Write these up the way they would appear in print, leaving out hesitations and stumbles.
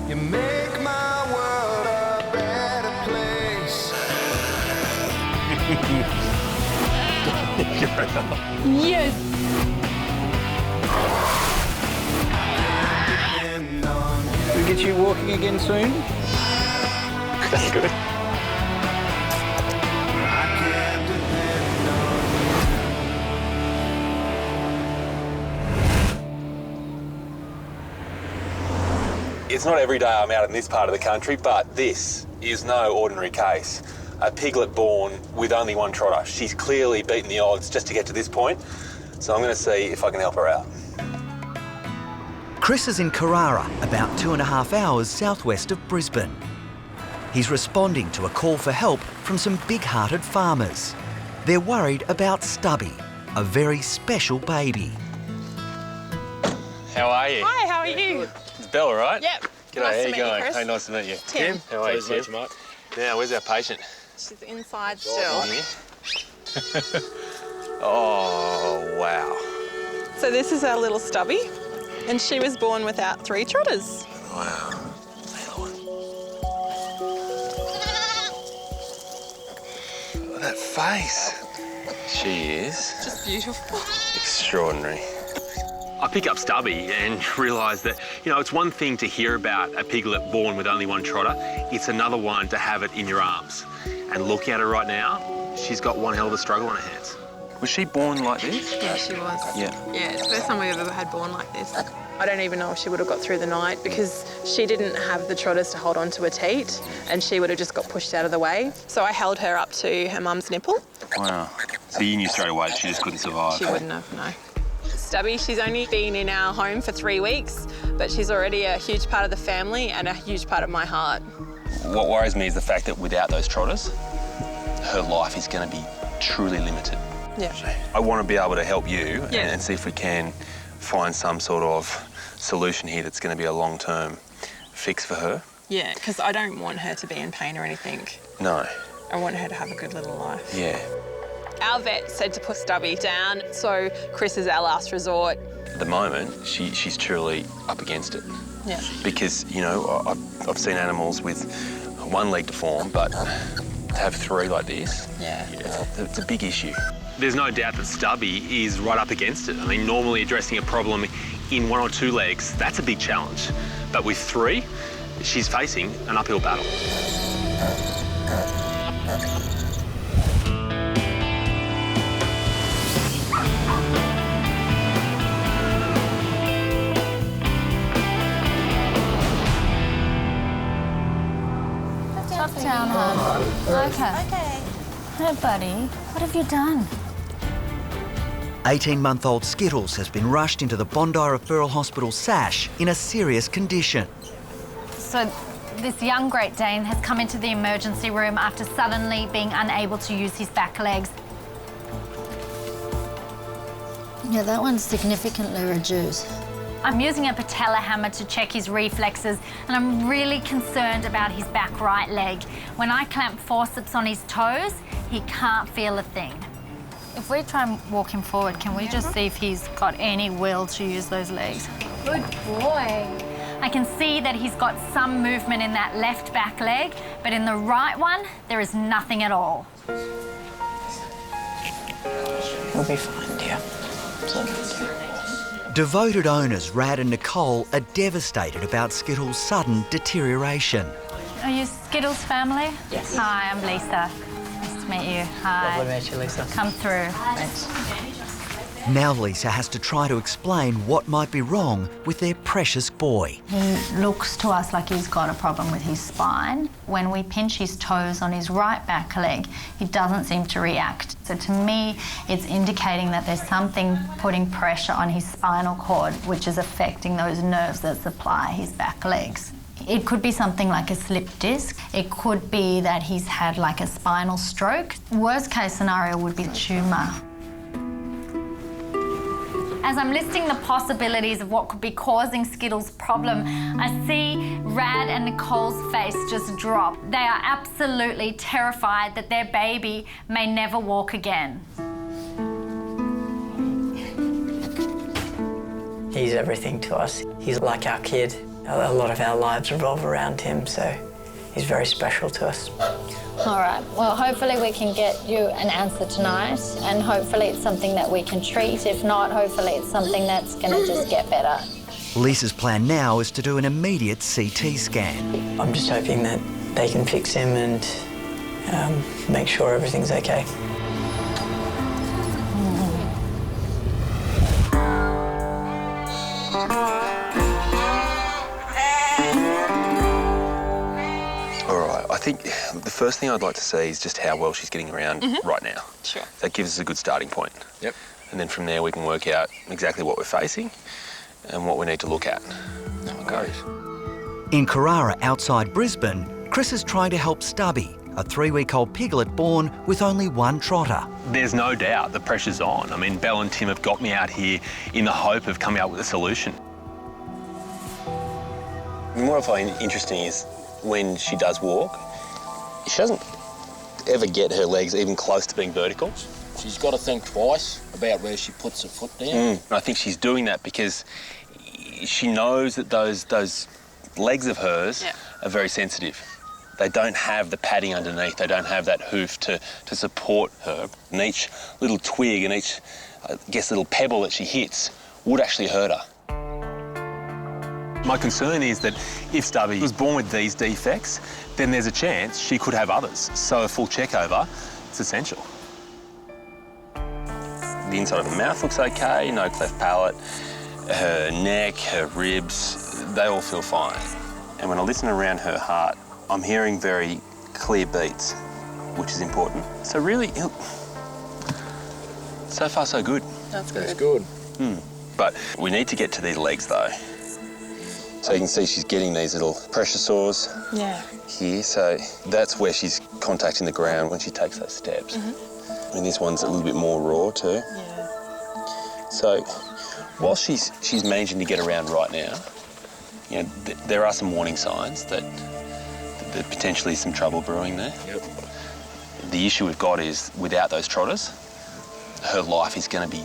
You make my world a better place. Yes! We'll get you walking again soon. That's good. It's not every day I'm out in this part of the country, but this is no ordinary case. A piglet born with only one trotter. She's clearly beaten the odds just to get to this point, so I'm going to see if I can help her out. Chris is in Karara, about 2.5 hours southwest of Brisbane. He's responding to a call for help from some big-hearted farmers. They're worried about Stubby, a very special baby. How are you? Hi, how are you? It's Bella, right? Yep. G'day, Nice how to you meet you, going? Chris. Hey, nice to meet you. Tim. How are you, Tim? Now, where's our patient? She's inside still. Here. Oh, wow. So this is our little Stubby, and she was born without 3 trotters. Wow. Look at that face. She is Just beautiful. extraordinary. I pick up Stubby and realise that, you know, it's one thing to hear about a piglet born with only one trotter. It's another one to have it in your arms. And look at her right now. She's got one hell of a struggle on her hands. Was she born like this? Yeah, she was. Yeah. Yeah, it's the first time we've ever had born like this. I don't even know if she would have got through the night because she didn't have the trotters to hold on to her teat and she would have just got pushed out of the way. So I held her up to her mum's nipple. Wow. So you knew straight away she just couldn't survive? She wouldn't have, no. Stubby, she's only been in our home for 3 weeks, but she's already a huge part of the family and a huge part of my heart. What worries me is the fact that without those trotters, her life is going to be truly limited. Yeah. I want to be able to help you Yeah. and see if we can find some sort of solution here that's going to be a long-term fix for her. Yeah, because I don't want her to be in pain or anything. No. I want her to have a good little life. Yeah. Our vet said to put Stubby down, so Chris is our last resort. At the moment, she's truly up against it. Yeah. Because, you know, I've seen animals with one leg deformed, but to have 3 like this, Yeah. it's a big issue. There's no doubt that Stubby is right up against it. I mean, normally addressing a problem in 1 or 2 legs, that's a big challenge. But with 3, she's facing an uphill battle. Drop down, hon. Okay. Hey, buddy. What have you done? 18-month-old Skittles has been rushed into the Bondi Referral Hospital Sash in a serious condition. So, this young Great Dane has come into the emergency room after suddenly being unable to use his back legs. Yeah, that one's significantly reduced. I'm using a patella hammer to check his reflexes, and I'm really concerned about his back right leg. When I clamp forceps on his toes, he can't feel a thing. If we try and walk him forward, can we just see if he's got any will to use those legs? Good boy. I can see that he's got some movement in that left back leg, but in the right one, there is nothing at all. He'll be fine, dear. Devoted owners Rad and Nicole are devastated about Skittles' sudden deterioration. Are you Skittles' family? Yes. Hi, I'm Lisa. Nice to meet you. Hi. Lovely to meet you, Lisa. Come through. Thanks. Now Lisa has to try to explain what might be wrong with their precious boy. He looks to us like he's got a problem with his spine. When we pinch his toes on his right back leg, he doesn't seem to react. So to me, it's indicating that there's something putting pressure on his spinal cord, which is affecting those nerves that supply his back legs. It could be something like a slip disc. It could be that he's had like a spinal stroke. Worst case scenario would be a tumour. As I'm listing the possibilities of what could be causing Skittles' problem, I see Rad and Nicole's face just drop. They are absolutely terrified that their baby may never walk again. He's everything to us. He's like our kid. A lot of our lives revolve around him, so he's very special to us. All right, well, hopefully we can get you an answer tonight, and hopefully it's something that we can treat. If not, hopefully it's something that's going to just get better. Lisa's plan now is to do an immediate CT scan. I'm just hoping that they can fix him and make sure everything's okay. I think the first thing I'd like to see is just how well she's getting around right now. Sure. That gives us a good starting point. Yep. And then from there we can work out exactly what we're facing and what we need to look at. Okay. In Karara, outside Brisbane, Chris is trying to help Stubby, a 3-week-old piglet born with only one trotter. There's no doubt the pressure's on. I mean, Belle and Tim have got me out here in the hope of coming up with a solution. And what I find interesting is when she does walk, she doesn't ever get her legs even close to being vertical. She's got to think twice about where she puts her foot down. And I think she's doing that because she knows that those legs of hers are very sensitive. They don't have the padding underneath. They don't have that hoof to support her. And each little twig and each, I guess, little pebble that she hits would actually hurt her. My concern is that if Stubby was born with these defects, then there's a chance she could have others. So a full check over is essential. The inside of her mouth looks okay, no cleft palate. Her neck, her ribs, they all feel fine. And when I listen around her heart, I'm hearing very clear beats, which is important. So really, so far so good. That's good. That's good. But we need to get to these legs though. So you can see she's getting these little pressure sores here. So that's where she's contacting the ground when she takes those steps. And this one's a little bit more raw too. So while she's managing to get around right now, you know, there are some warning signs that potentially some trouble brewing there. The issue we've got is without those trotters, her life is going to be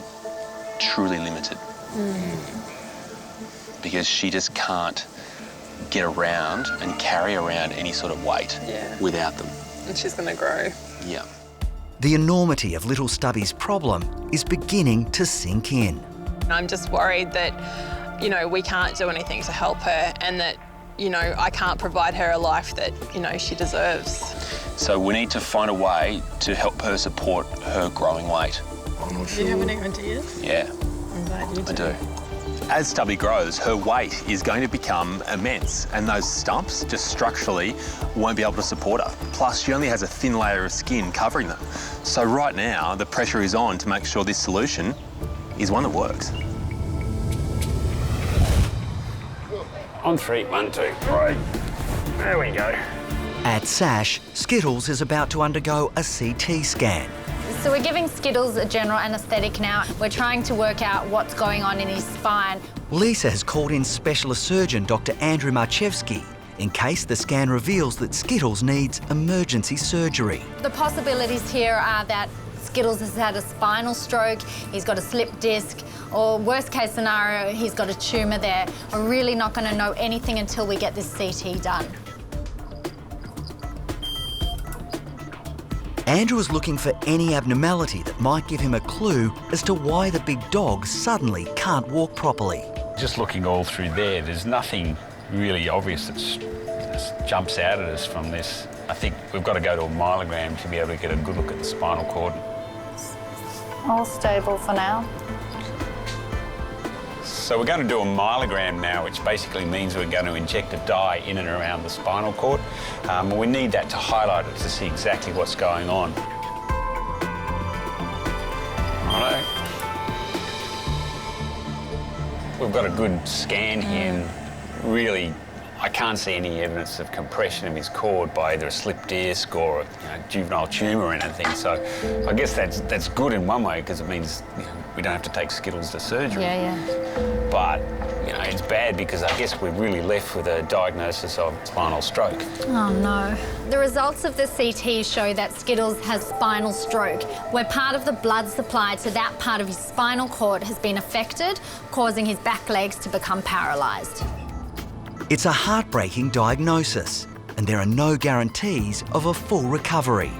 truly limited. Because she just can't get around and carry around any sort of weight without them. And she's going to grow. Yeah. The enormity of little Stubby's problem is beginning to sink in. I'm just worried that, you know, we can't do anything to help her and that, you know, I can't provide her a life that, you know, she deserves. So we need to find a way to help her support her growing weight. I'm not Do you have any ideas? Yeah. I'm glad you do. I do. As Stubby grows, her weight is going to become immense and those stumps just structurally won't be able to support her. Plus, she only has a thin layer of skin covering them. So right now, the pressure is on to make sure this solution is one that works. On 3, 1, 2, 3. There we go. At Sash, Skittles is about to undergo a CT scan. So we're giving Skittles a general anaesthetic now. We're trying to work out what's going on in his spine. Lisa has called in specialist surgeon Dr. Andrew Marchevsky in case the scan reveals that Skittles needs emergency surgery. The possibilities here are that Skittles has had a spinal stroke, he's got a slipped disc, or worst case scenario, he's got a tumour there. We're really not going to know anything until we get this CT done. Andrew is looking for any abnormality that might give him a clue as to why the big dog suddenly can't walk properly. Just looking all through there, there's nothing really obvious that jumps out at us from this. I think we've got to go to a myelogram to be able to get a good look at the spinal cord. All stable for now. So we're going to do a myelogram now, which basically means we're going to inject a dye in and around the spinal cord. We need that to highlight it to see exactly what's going on. Righto. We've got a good scan here and really I can't see any evidence of compression of his cord by either a slipped disc or a juvenile tumour or anything. So I guess that's good in one way because it means we don't have to take Skittles to surgery. But it's bad because I guess we're really left with a diagnosis of spinal stroke. Oh no. The results of the CT show that Skittles has spinal stroke, where part of the blood supply to that part of his spinal cord has been affected, causing his back legs to become paralysed. It's a heartbreaking diagnosis, and there are no guarantees of a full recovery.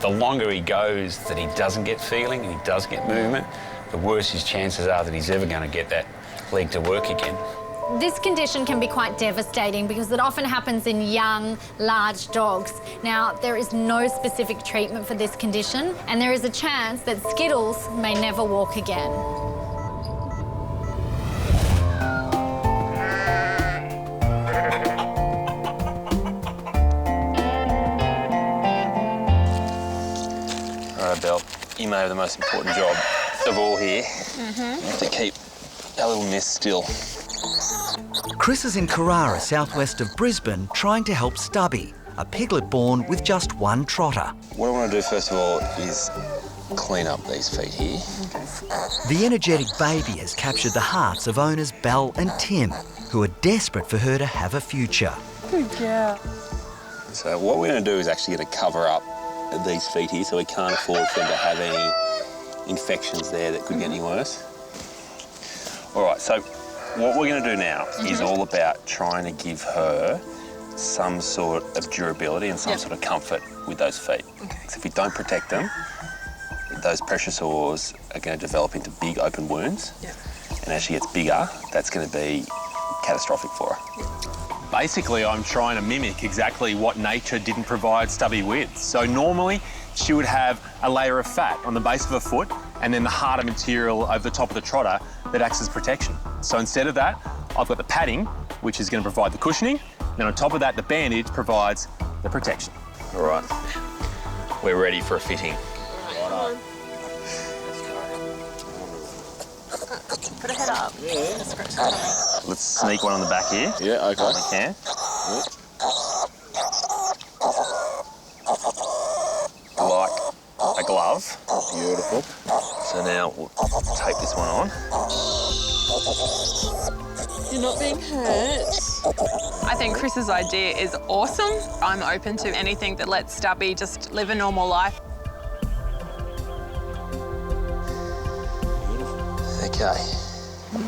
The longer he goes that he doesn't get feeling and he does get movement, the worse his chances are that he's ever going to get that leg to work again. This condition can be quite devastating because it often happens in young, large dogs. Now, there is no specific treatment for this condition, and there is a chance that Skittles may never walk again. All right, Belle, you may have the most important job of all here. You have to keep our little miss still. Chris is in Karara, southwest of Brisbane, trying to help Stubby, a piglet born with just one trotter. What I want to do first of all is clean up these feet here. The energetic baby has captured the hearts of owners Belle and Tim, who are desperate for her to have a future. Good girl. So what we're going to do is actually going to cover up these feet here so we can't afford for them to have any infections there that could get any worse. All right, so what we're going to do now is all about trying to give her some sort of durability and some sort of comfort with those feet. Because if we don't protect them, those pressure sores are going to develop into big open wounds. And as she gets bigger, that's going to be catastrophic for her. Basically, I'm trying to mimic exactly what nature didn't provide Stubby with. So normally, she would have a layer of fat on the base of her foot and then the harder material over the top of the trotter that acts as protection. So instead of that, I've got the padding, which is going to provide the cushioning, and on top of that, the bandage provides the protection. All right, we're ready for a fitting. Right. Put her head up. Let's sneak one on the back here. Yeah, okay. If we can. Like a glove. Beautiful. So now we'll tape this one on. You're not being hurt. I think Chris's idea is awesome. I'm open to anything that lets Stubby just live a normal life. Okay.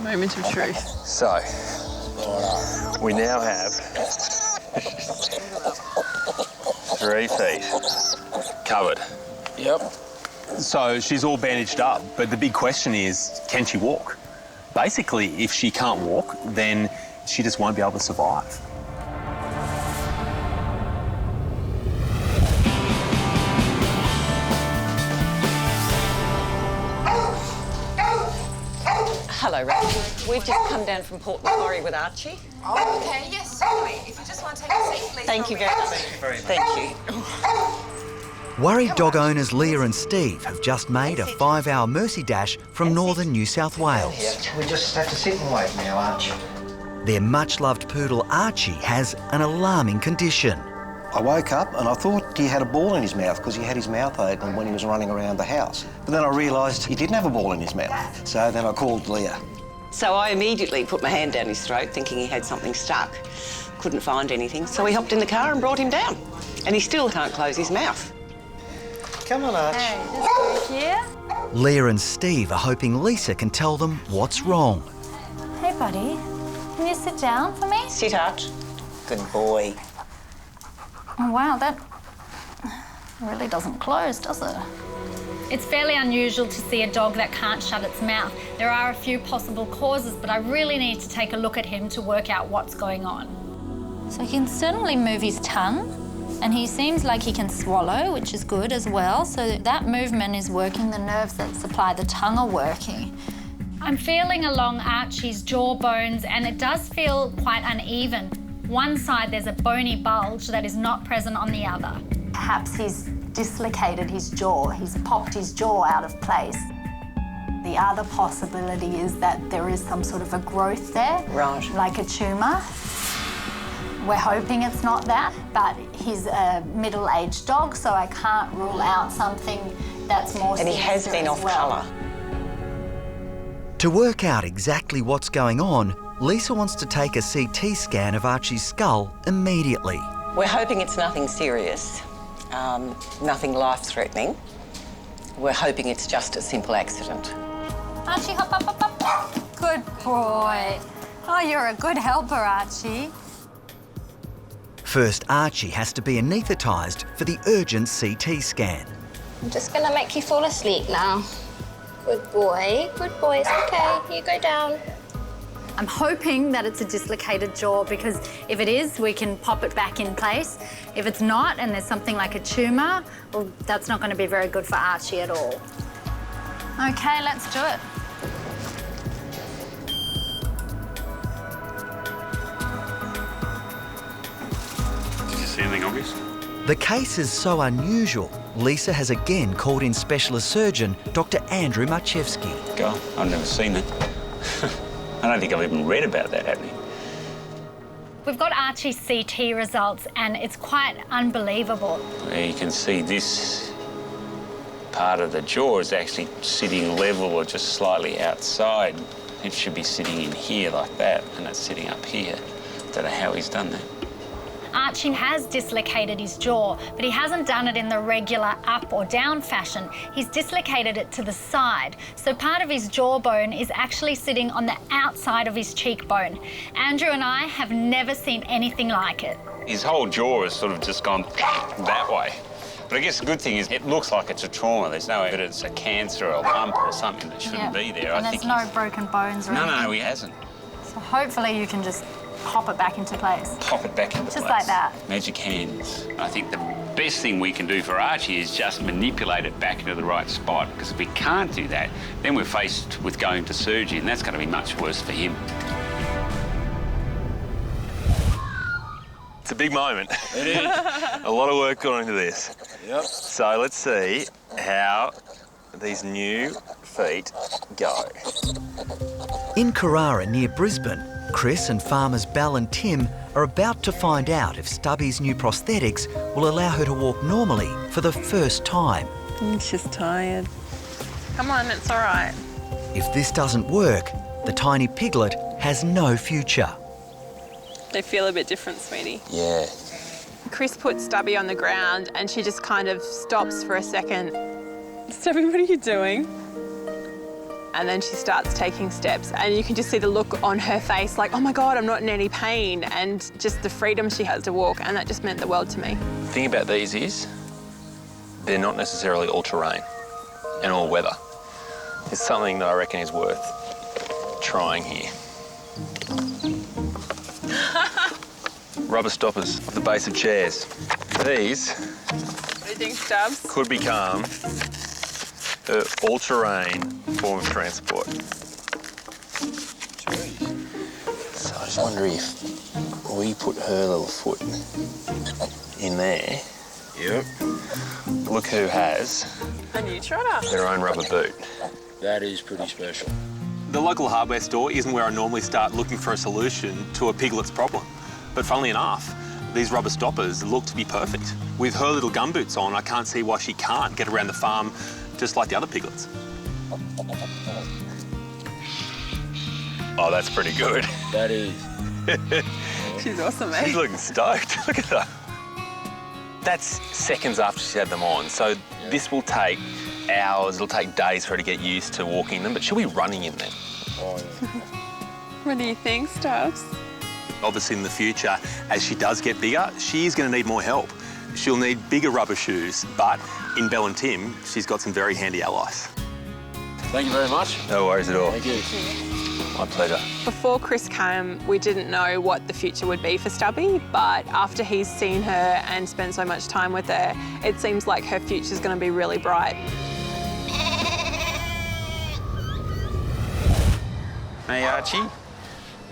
Moment of truth. So, we now have 3 feet covered. Yep. So she's all bandaged up, but the big question is, can she walk? Basically, if she can't walk, then she just won't be able to survive. Hello, Rachel. We've just come down from Port Macquarie with Archie. Oh, OK, yes, certainly. If you just want to take a seat, please. Thank you very much. Thank you very much. Thank you. Worried dog owners Leah and Steve have just made a 5-hour mercy dash from northern New South Wales. Yeah, we just have to sit and wait now, Archie. Their much-loved poodle Archie has an alarming condition. I woke up and I thought he had a ball in his mouth because he had his mouth open when he was running around the house. But then I realised he didn't have a ball in his mouth. So then I called Leah. So I immediately put my hand down his throat, thinking he had something stuck. Couldn't find anything, so we hopped in the car and brought him down. And he still can't close his mouth. Come on, Archie. Hey, just go here. Leah and Steve are hoping Lisa can tell them what's wrong. Hey, buddy. Can you sit down for me? Sit, Arch. Good boy. Oh, wow, that really doesn't close, does it? It's fairly unusual to see a dog that can't shut its mouth. There are a few possible causes, but I really need to take a look at him to work out what's going on. So he can certainly move his tongue, and he seems like he can swallow, which is good as well. So that movement is working. The nerves that supply the tongue are working. I'm feeling along Archie's jaw bones, and it does feel quite uneven. One side there's a bony bulge that is not present on the other. Perhaps he's dislocated his jaw. He's popped his jaw out of place. The other possibility is that there is some sort of a growth there, right, like a tumour. We're hoping it's not that, but he's a middle-aged dog, so I can't rule out something that's more And he has been off colour. To work out exactly what's going on, Lisa wants to take a CT scan of Archie's skull immediately. We're hoping it's nothing serious, nothing life-threatening. We're hoping it's just a simple accident. Archie, hop up, up, up. Good boy. Oh, you're a good helper, Archie. First, Archie has to be anaesthetised for the urgent CT scan. I'm just gonna make you fall asleep now. Good boy, it's okay. You go down. I'm hoping that it's a dislocated jaw because if it is, we can pop it back in place. If it's not and there's something like a tumour, well, that's not going to be very good for Archie at all. Okay, let's do it. Did you see anything obvious? The case is so unusual, Lisa has again called in specialist surgeon Dr. Andrew Marchevsky. God, I've never seen that. I don't think I've even read about that happening. We've got Archie's CT results and it's quite unbelievable. You can see this part of the jaw is actually sitting level or just slightly outside. It should be sitting in here like that, and it's sitting up here. Don't know how he's done that. Archie has dislocated his jaw, but he hasn't done it in the regular up or down fashion. He's dislocated it to the side. So part of his jawbone is actually sitting on the outside of his cheekbone. Andrew and I have never seen anything like it. His whole jaw has sort of just gone that way. But I guess the good thing is it looks like it's a trauma. There's no evidence of cancer or a lump or something that shouldn't be there. And there's no broken bones or anything. No, he hasn't. So hopefully you can just pop it back into place. Pop it back into place. Just like that. Magic hands. I think the best thing we can do for Archie is just manipulate it back into the right spot, because if we can't do that, then we're faced with going to surgery, and that's going to be much worse for him. It's a big moment. It is. A lot of work gone into this. Yep. So let's see how these new feet go. In Karara near Brisbane, Chris and farmers Belle and Tim are about to find out if Stubby's new prosthetics will allow her to walk normally for the first time. She's tired. Come on, it's all right. If this doesn't work, the tiny piglet has no future. They feel a bit different, sweetie. Yeah. Chris puts Stubby on the ground and she just kind of stops for a second. Stubby, what are you doing? And then she starts taking steps and you can just see the look on her face like, oh my God, I'm not in any pain, and just the freedom she has to walk, and that just meant the world to me. The thing about these is they're not necessarily all-terrain and all-weather. It's something that I reckon is worth trying here. Rubber stoppers off the base of chairs. These What do you think, Stubbs? could become an all-terrain form of transport. So I just wonder if we put her little foot in there. Yep. Look who has A new trotter. their own rubber boot. That is pretty special. The local hardware store isn't where I normally start looking for a solution to a piglet's problem. But funnily enough, these rubber stoppers look to be perfect. With her little gumboots on, I can't see why she can't get around the farm just like the other piglets. Oh, that's pretty good. That is. She's awesome, eh? She's looking stoked. Look at her. That's seconds after she's had them on, so this will take hours, it'll take days for her to get used to walking in them, but she'll be running in them. Oh, yeah. What do you think, Stubbs? Obviously in the future, as she does get bigger, she is going to need more help. She'll need bigger rubber shoes, but in Belle and Tim, she's got some very handy allies. Thank you very much. No worries at all. Thank you. My pleasure. Before Chris came, we didn't know what the future would be for Stubby, but after he's seen her and spent so much time with her, it seems like her future's going to be really bright. Hey, Archie.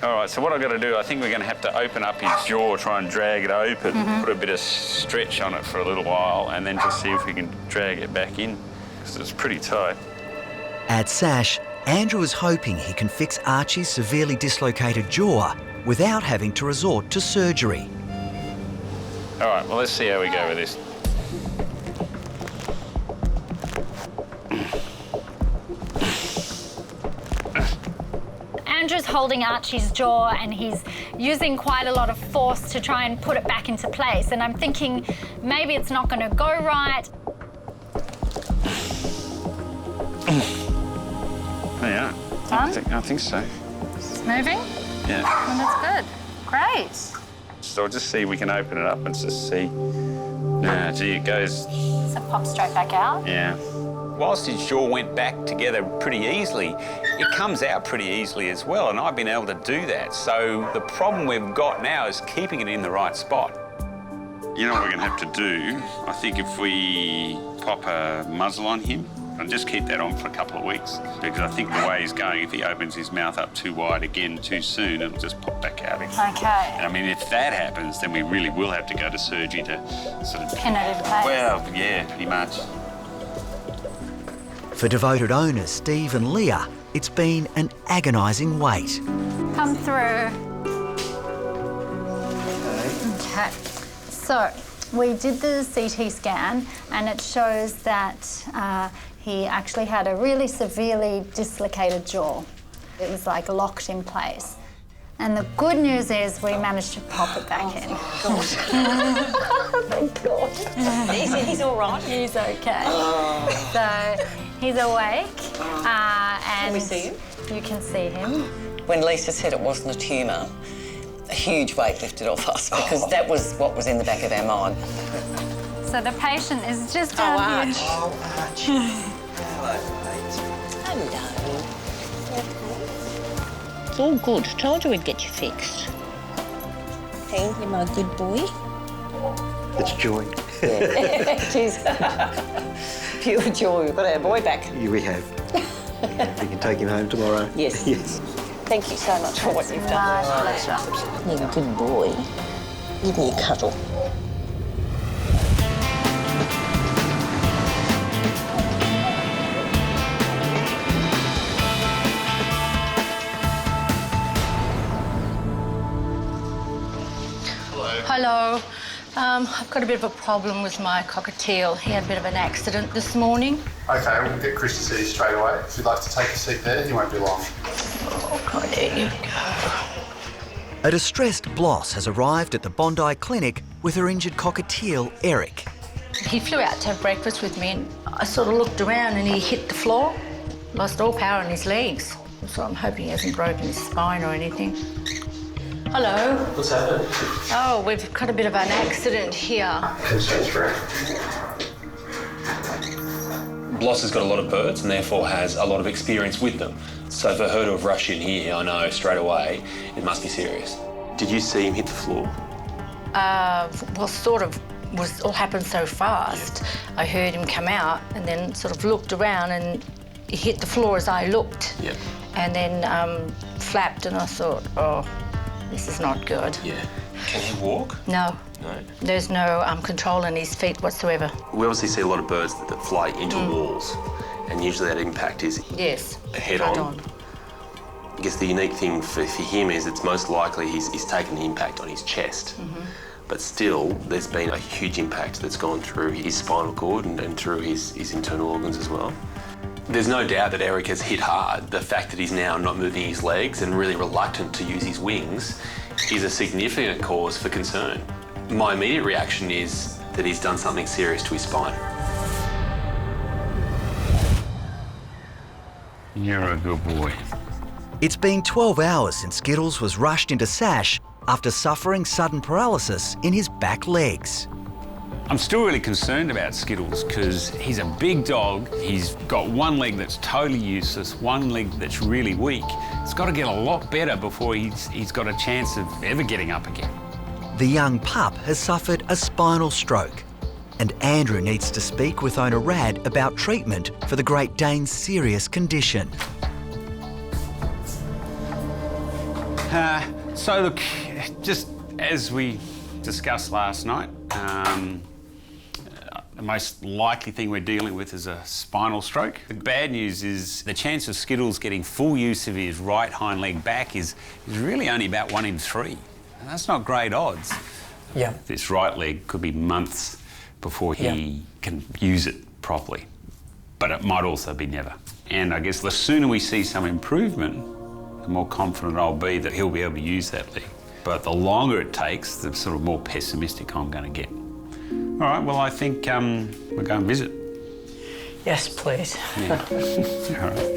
All right, so what I've got to do, I think we're going to have to open up his jaw, try and drag it open, put a bit of stretch on it for a little while, and then just see if we can drag it back in, because it's pretty tight. At Sash, Andrew is hoping he can fix Archie's severely dislocated jaw without having to resort to surgery. All right, well, let's see how we go with this. Andrew's holding Archie's jaw and he's using quite a lot of force to try and put it back into place. And I'm thinking maybe it's not going to go right. Yeah, I think so. It's moving? Yeah. Well, that's good. Great. So we'll just see if we can open it up and just see. Gee, it goes. So pop straight back out. Yeah. Whilst his jaw went back together pretty easily, it comes out pretty easily as well, and I've been able to do that. So the problem we've got now is keeping it in the right spot. You know what we're going to have to do? I think if we pop a muzzle on him, and just keep that on for a couple of weeks, because I think the way he's going, if he opens his mouth up too wide again too soon, it'll just pop back out again. Okay. And I mean, if that happens, then we really will have to go to surgery to sort of... Pin it in place. Well, yeah, pretty much. For devoted owners Steve and Leah, it's been an agonising wait. Come through. Okay. So we did the CT scan and it shows that he actually had a really severely dislocated jaw. It was like locked in place. And the good news is we managed to pop it back in. Thank God. He's all right. He's okay. So he's awake. And Can we see him? You can see him. When Lisa said it wasn't a tumour, a huge weight lifted off us because that was what was in the back of our mind. So the patient is just down here. Hello, It's all good. Told you we'd get you fixed. Hey, you're my good boy. It's joy. It is. Pure joy. We've got our boy back. Yeah, we have. We can take him home tomorrow. Yes. Yes. Thank you so much for what you've done. My pleasure. You're a good boy. Give me a cuddle. Hello. I've got a bit of a problem with my cockatiel. He had a bit of an accident this morning. Okay, we'll get Chris to see you straight away. If you'd like to take a seat there, he won't be long. Okay, here we go. A distressed Bloss has arrived at the Bondi clinic with her injured cockatiel Eric. He flew out to have breakfast with me and I sort of looked around and he hit the floor, lost all power in his legs. So I'm hoping he hasn't broken his spine or anything. Hello. What's happened? Oh, we've got a bit of an accident here. Concerns for it. Bloss has got a lot of birds and therefore has a lot of experience with them. So for her to have rushed in here, I know straight away it must be serious. Did you see him hit the floor? Well, sort of. Was all happened so fast. Yeah. I heard him come out and then sort of looked around and he hit the floor as I looked. Yeah. And then flapped and I thought, oh, this is not good. Yeah. Can he walk? No. No. There's no control in his feet whatsoever. We obviously see a lot of birds that fly into walls, and usually that impact is head on. I guess the unique thing for him is it's most likely he's taken the impact on his chest. But still, there's been a huge impact that's gone through his spinal cord and through his internal organs as well. There's no doubt that Eric has hit hard. The fact that he's now not moving his legs and really reluctant to use his wings is a significant cause for concern. My immediate reaction is that he's done something serious to his spine. You're a good boy. It's been 12 hours since Skittles was rushed into Sash after suffering sudden paralysis in his back legs. I'm still really concerned about Skittles because he's a big dog. He's got one leg that's totally useless, one leg that's really weak. It's got to get a lot better before he's got a chance of ever getting up again. The young pup has suffered a spinal stroke, and Andrew needs to speak with owner Rad about treatment for the Great Dane's serious condition. So look, just as we discussed last night, the most likely thing we're dealing with is a spinal stroke. The bad news is the chance of Skittles getting full use of his right hind leg back is really only about 1 in 3. And that's not great odds. Yeah. This right leg could be months before he can use it properly. But it might also be never. And I guess the sooner we see some improvement, the more confident I'll be that he'll be able to use that leg. But the longer it takes, the sort of more pessimistic I'm going to get. All right, well, I think we'll go and visit. Yes, please. Yeah. All right.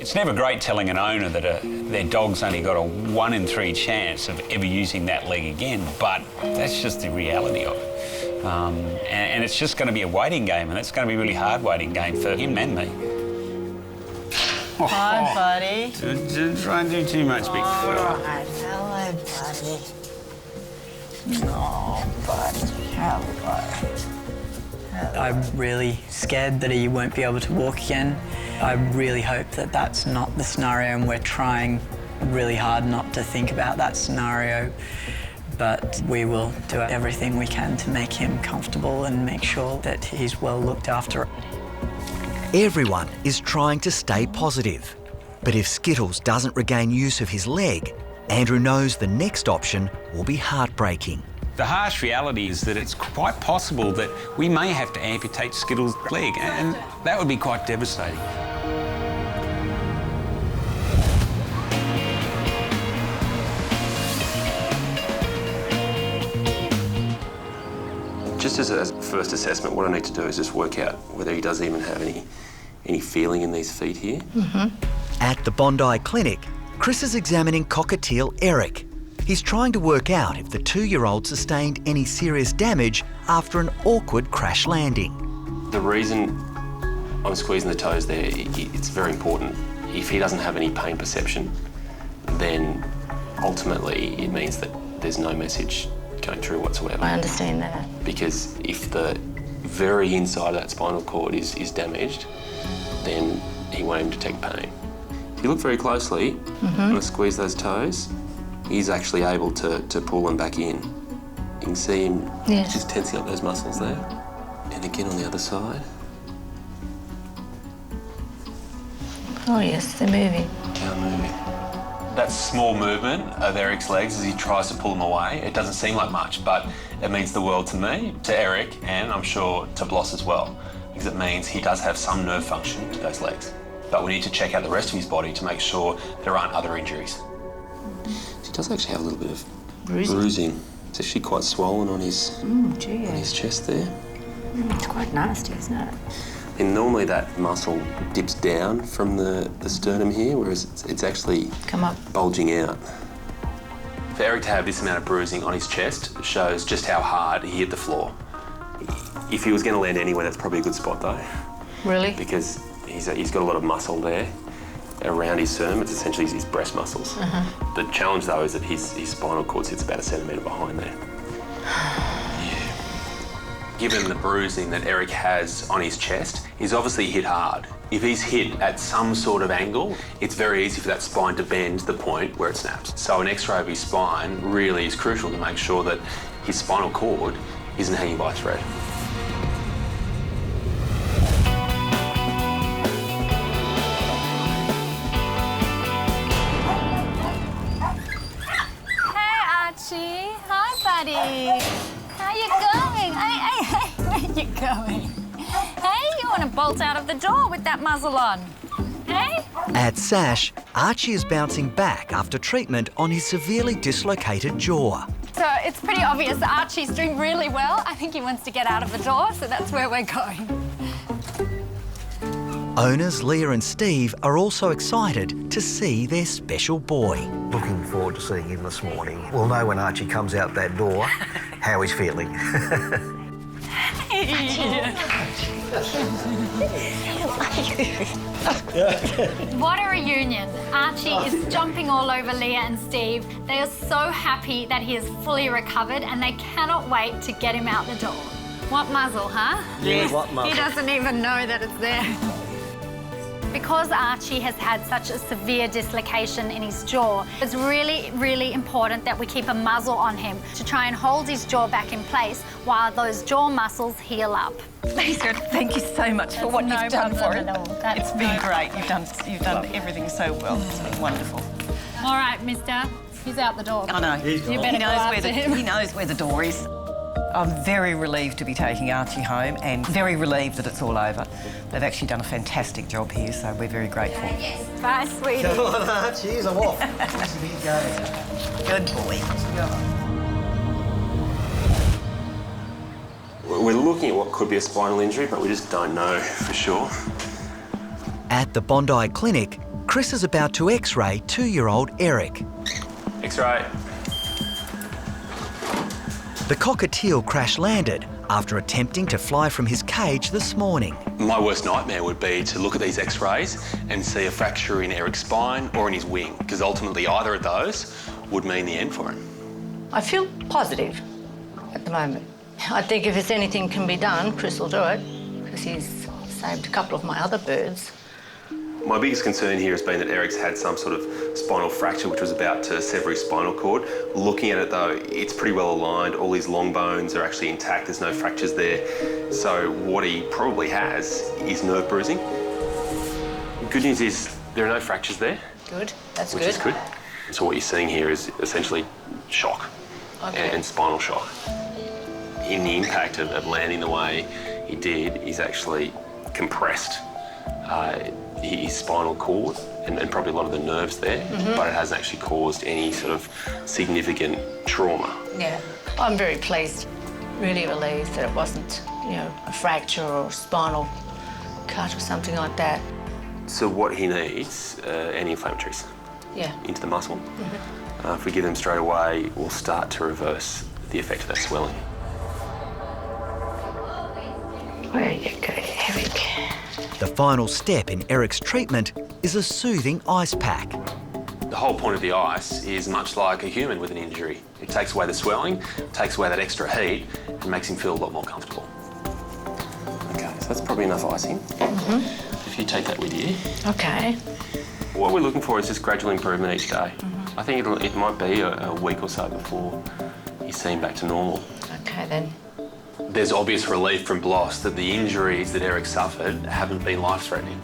It's never great telling an owner that their dog's only got a 1 in 3 chance of ever using that leg again, but that's just the reality of it. And it's just going to be a waiting game, and it's going to be a really hard waiting game for him and me. Hi, buddy. Try and do too much, big fella. Hello, buddy. Oh, buddy. Hello. I'm really scared that he won't be able to walk again. I really hope that that's not the scenario, and we're trying really hard not to think about that scenario. But we will do everything we can to make him comfortable and make sure that he's well looked after. Everyone is trying to stay positive. But if Skittles doesn't regain use of his leg, Andrew knows the next option will be heartbreaking. The harsh reality is that it's quite possible that we may have to amputate Skittles' leg, and that would be quite devastating. Just as a first assessment, what I need to do is just work out whether he does even have any feeling in these feet here. At the Bondi Clinic, Chris is examining Cockatiel Eric. He's trying to work out if the 2-year-old sustained any serious damage after an awkward crash landing. The reason I'm squeezing the toes there, it's very important. If he doesn't have any pain perception, then ultimately it means that there's no message going through whatsoever. I understand that. Because if the very inside of that spinal cord is damaged, then he won't even detect pain. If you look very closely, and I squeeze those toes, he's actually able to pull them back in. You can see him just tensing up those muscles there. And again on the other side. Oh yes, they're moving. They are moving. That small movement of Eric's legs as he tries to pull them away, it doesn't seem like much, but it means the world to me, to Eric, and I'm sure to Bloss as well, because it means he does have some nerve function to those legs. But we need to check out the rest of his body to make sure there aren't other injuries. He does actually have a little bit of bruising. It's actually quite swollen on his chest there. It's quite nasty, isn't it? And normally that muscle dips down from the sternum here, whereas it's actually bulging out. For Eric to have this amount of bruising on his chest shows just how hard he hit the floor. If he was going to land anywhere, that's probably a good spot though. Really? Because he's got a lot of muscle there around his sternum. It's essentially his breast muscles. The challenge though is that his spinal cord sits about 1 centimetre behind there. Given the bruising that Eric has on his chest, he's obviously hit hard. If he's hit at some sort of angle, it's very easy for that spine to bend to the point where it snaps. So an X-ray of his spine really is crucial to make sure that his spinal cord isn't hanging by a thread. Hey, Archie. Hi, buddy. How you going? Hey, where you going? Hey, you want to bolt out of the door with that muzzle on? Hey? At Sash, Archie is bouncing back after treatment on his severely dislocated jaw. So it's pretty obvious Archie's doing really well. I think he wants to get out of the door, so that's where we're going. Owners Leah and Steve are also excited to see their special boy. Looking forward to seeing him this morning. We'll know when Archie comes out that door how he's feeling. What a reunion. Archie is jumping all over Leah and Steve. They are so happy that he is fully recovered and they cannot wait to get him out the door. What muzzle, huh? Yeah, what muzzle? He doesn't even know that it's there. Because Archie has had such a severe dislocation in his jaw, it's really, really important that we keep a muzzle on him to try and hold his jaw back in place while those jaw muscles heal up. Lisa, thank you so much for what you've done for him. It's been great. You've done everything so well. It's been wonderful. All right, mister. He's out the door. I know. You better go after him. He knows where the door is. I'm very relieved to be taking Archie home and very relieved that it's all over. They've actually done a fantastic job here, so we're very grateful. Bye, sweetie. Come on, Archie, I'm off. Good boy. We're looking at what could be a spinal injury, but we just don't know for sure. At the Bondi Clinic, Chris is about to x-ray 2-year-old Eric. X-ray. The cockatiel crash-landed after attempting to fly from his cage this morning. My worst nightmare would be to look at these x-rays and see a fracture in Eric's spine or in his wing, because ultimately either of those would mean the end for him. I feel positive at the moment. I think if there's anything can be done, Chris will do it, because he's saved a couple of my other birds. My biggest concern here has been that Eric's had some sort of spinal fracture which was about to sever his spinal cord. Looking at it though, it's pretty well aligned. All his long bones are actually intact. There's no fractures there. So what he probably has is nerve bruising. Good news is there are no fractures there. Good, that's which good. is good. So what you're seeing here is essentially shock and spinal shock. In the impact of landing the way he did, he's actually compressed his spinal cord and probably a lot of the nerves there, but it hasn't actually caused any sort of significant trauma. Yeah, I'm very pleased, really relieved that it wasn't, a fracture or a spinal cut or something like that. So what he needs, anti-inflammatories into the muscle. If we give them straight away, we'll start to reverse the effect of that swelling. Where you go, Eric? The final step in Eric's treatment is a soothing ice pack. The whole point of the ice is much like a human with an injury. It takes away the swelling, takes away that extra heat, and makes him feel a lot more comfortable. Okay, so that's probably enough icing. If you take that with you. Okay. What we're looking for is just gradual improvement each day. I think it might be a week or so before he's seen back to normal. Okay, then. There's obvious relief from Bloss that the injuries that Eric suffered haven't been life-threatening.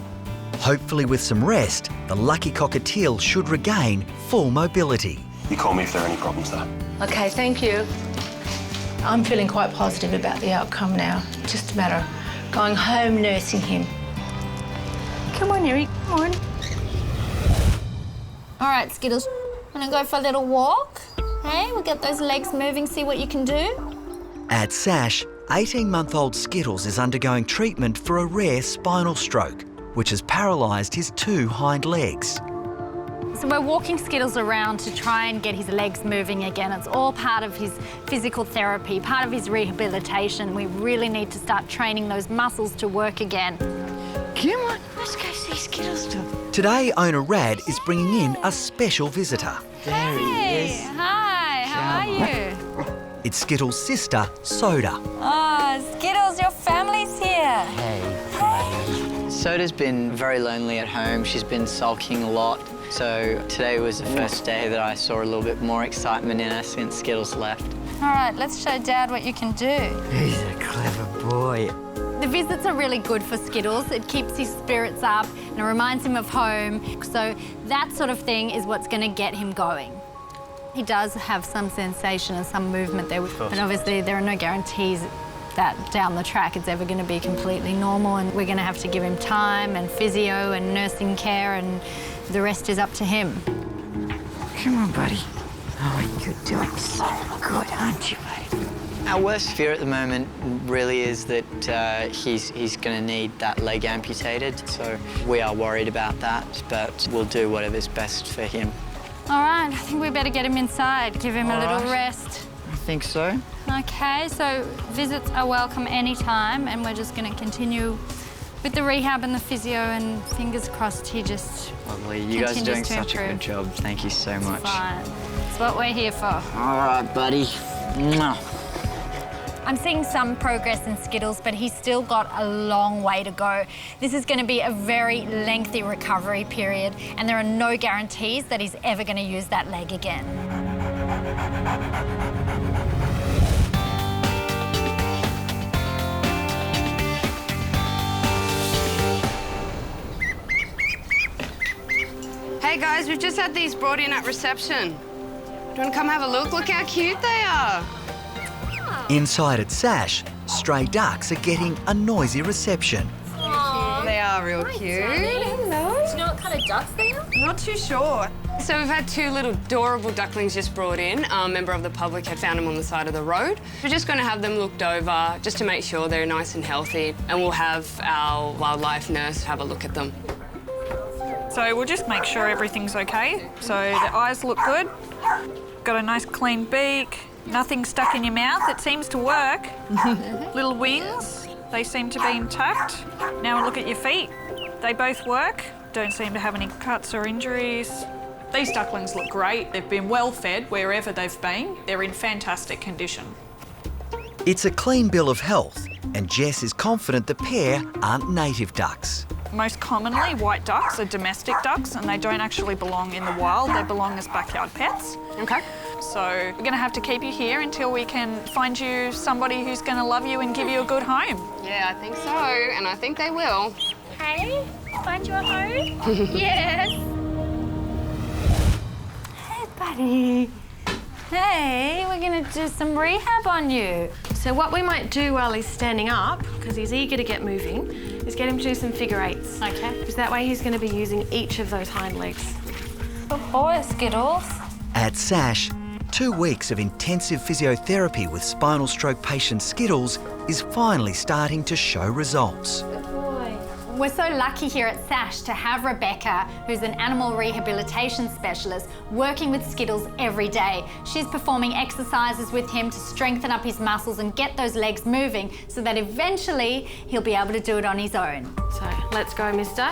Hopefully with some rest, the lucky cockatiel should regain full mobility. You call me if there are any problems though. Okay, thank you. I'm feeling quite positive about the outcome now. Just a matter of going home nursing him. Come on, Eric, come on. All right, Skittles, wanna go for a little walk? Hey, we'll get those legs moving, see what you can do. At Sash, 18-month-old Skittles is undergoing treatment for a rare spinal stroke, which has paralysed his 2 hind legs. So we're walking Skittles around to try and get his legs moving again. It's all part of his physical therapy, part of his rehabilitation. We really need to start training those muscles to work again. Come on, let's go see Skittles. Today, owner Rad is bringing in a special visitor. There he is. Hi, how are you? It's Skittles' sister, Soda. Oh, Skittles, your family's here. Hey. Soda's been very lonely at home. She's been sulking a lot. So today was the first day that I saw a little bit more excitement in her since Skittles left. All right, let's show Dad what you can do. He's a clever boy. The visits are really good for Skittles. It keeps his spirits up and it reminds him of home. So that sort of thing is what's going to get him going. He does have some sensation and some movement there, but obviously there are no guarantees that down the track it's ever going to be completely normal, and we're going to have to give him time and physio and nursing care, and the rest is up to him. Come on, buddy. Oh, you're doing so good, aren't you, buddy? Our worst fear at the moment really is that he's going to need that leg amputated, so we are worried about that, but we'll do whatever's best for him. All right, I think we better get him inside, give him a little rest. I think so. Okay, so visits are welcome anytime, and we're just going to continue with the rehab and the physio, and fingers crossed he just Lovely. You guys are doing continues to such a improve. good job. Thank you so much. Fine. It's what we're here for. All right, buddy. Mwah. I'm seeing some progress in Skittles, but he's still got a long way to go. This is going to be a very lengthy recovery period, and there are no guarantees that he's ever going to use that leg again. Hey guys, we've just had these brought in at reception. Do you want to come have a look? Look how cute they are. Inside at Sash, stray ducks are getting a noisy reception. Aww. They are real cute. Hello. Do you know what kind of ducks they are? Not too sure. So we've had 2 little adorable ducklings just brought in. A member of the public had found them on the side of the road. We're just going to have them looked over just to make sure they're nice and healthy, and we'll have our wildlife nurse have a look at them. So we'll just make sure everything's okay. So the eyes look good. Got a nice clean beak. Nothing stuck in your mouth. It seems to work. Little wings, they seem to be intact. Now look at your feet. They both work. Don't seem to have any cuts or injuries. These ducklings look great. They've been well fed wherever they've been. They're in fantastic condition. It's a clean bill of health, and Jess is confident the pair aren't native ducks. Most commonly, white ducks are domestic ducks and they don't actually belong in the wild. They belong as backyard pets. Okay. So we're going to have to keep you here until we can find you somebody who's going to love you and give you a good home. Yeah, I think so, and I think they will. Hey, find you a home? Yes. Hey, buddy. Hey, we're going to do some rehab on you. So what we might do while he's standing up, because he's eager to get moving, is get him to do some figure eights. Okay. Because that way he's going to be using each of those hind legs. Good boy, Skittles. At Sash, 2 weeks of intensive physiotherapy with spinal stroke patient Skittles is finally starting to show results. We're so lucky here at Sash to have Rebecca, who's an animal rehabilitation specialist, working with Skittles every day. She's performing exercises with him to strengthen up his muscles and get those legs moving so that eventually he'll be able to do it on his own. So let's go, mister.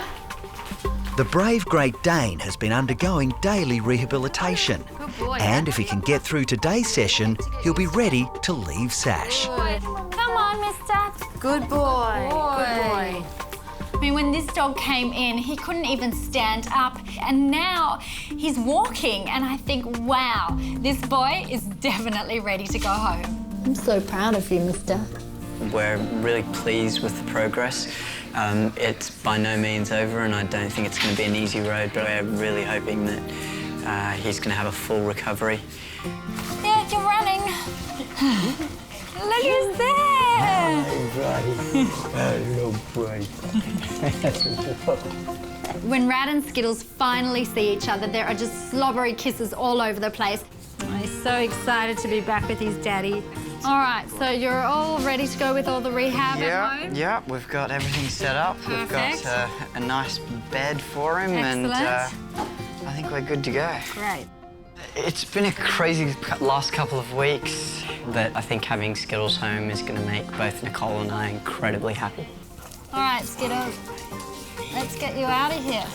The brave Great Dane has been undergoing daily rehabilitation. Good boy. And if he can get through today's session, he'll be ready to leave Sash. Good. Come on, mister. Good boy. Good boy. I mean, when this dog came in, he couldn't even stand up, and now he's walking, and I think, wow, this boy is definitely ready to go home. I'm so proud of you, mister. We're really pleased with the progress. It's by no means over, and I don't think it's going to be an easy road, but we're really hoping that he's going to have a full recovery. Yeah, you're running. Look who's there. Hello, buddy. When Rad and Skittles finally see each other, there are just slobbery kisses all over the place. Oh, he's so excited to be back with his daddy. All right, so you're all ready to go with all the rehab at home? Yeah, we've got everything set up. Perfect. We've got a nice bed for him. Excellent. And I think we're good to go. Great. It's been a crazy last couple of weeks, but I think having Skittles home is going to make both Nicole and I incredibly happy. All right, Skittles, let's get you out of here.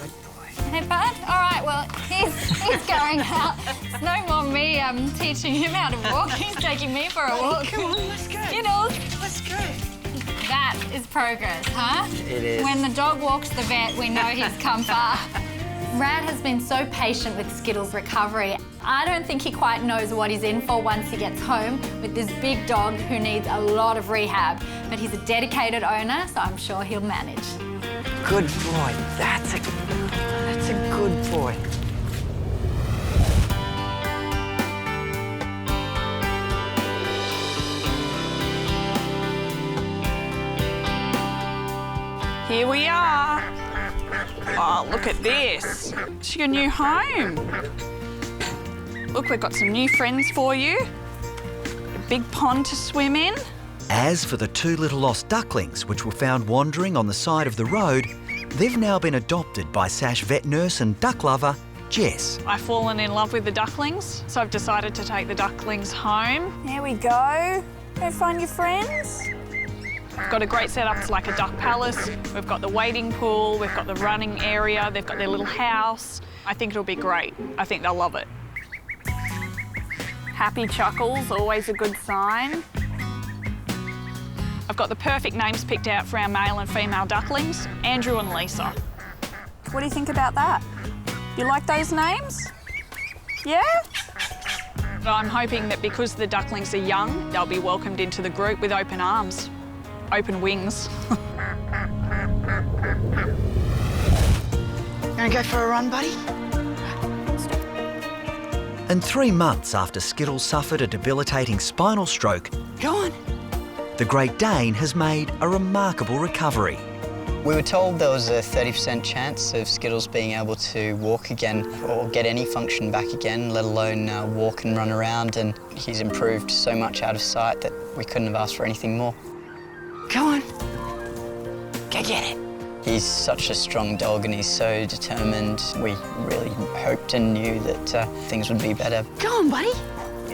Hey, bud. All right, well, he's going out. It's no more me teaching him how to walk. He's taking me for a walk. Come on, let's go. Skittles. Let's go. That is progress, huh? It is. When the dog walks the vet, we know he's come far. Rad has been so patient with Skittles' recovery. I don't think he quite knows what he's in for once he gets home with this big dog who needs a lot of rehab. But he's a dedicated owner, so I'm sure he'll manage. Good boy. That's a good boy. Here we are. Oh, look at this. It's your new home. Look, we've got some new friends for you. A big pond to swim in. As for the 2 little lost ducklings, which were found wandering on the side of the road, they've now been adopted by Sash vet nurse and duck lover, Jess. I've fallen in love with the ducklings, so I've decided to take the ducklings home. There we go. Go find your friends. We've got a great setup. It's like a duck palace. We've got the wading pool, we've got the running area, they've got their little house. I think it'll be great. I think they'll love it. Happy chuckles, always a good sign. I've got the perfect names picked out for our male and female ducklings, Andrew and Lisa. What do you think about that? You like those names? Yeah? I'm hoping that because the ducklings are young, they'll be welcomed into the group with open arms, open wings. Gonna go for a run, buddy? And 3 months after Skittles suffered a debilitating spinal stroke, Go on. the Great Dane has made a remarkable recovery. We were told there was a 30% chance of Skittles being able to walk again or get any function back again, let alone walk and run around, and he's improved so much out of sight that we couldn't have asked for anything more. Go on. Go get it. He's such a strong dog and he's so determined. We really hoped and knew that things would be better. Go on, buddy.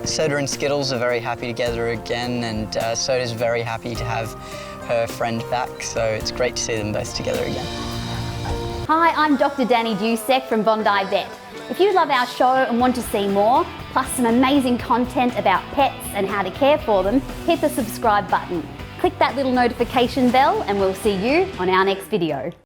Soda and Skittles are very happy together again, and Soda's very happy to have her friend back, so it's great to see them both together again. Hi, I'm Dr. Danny Dusek from Bondi Vet. If you love our show and want to see more, plus some amazing content about pets and how to care for them, hit the subscribe button. Click that little notification bell and we'll see you on our next video.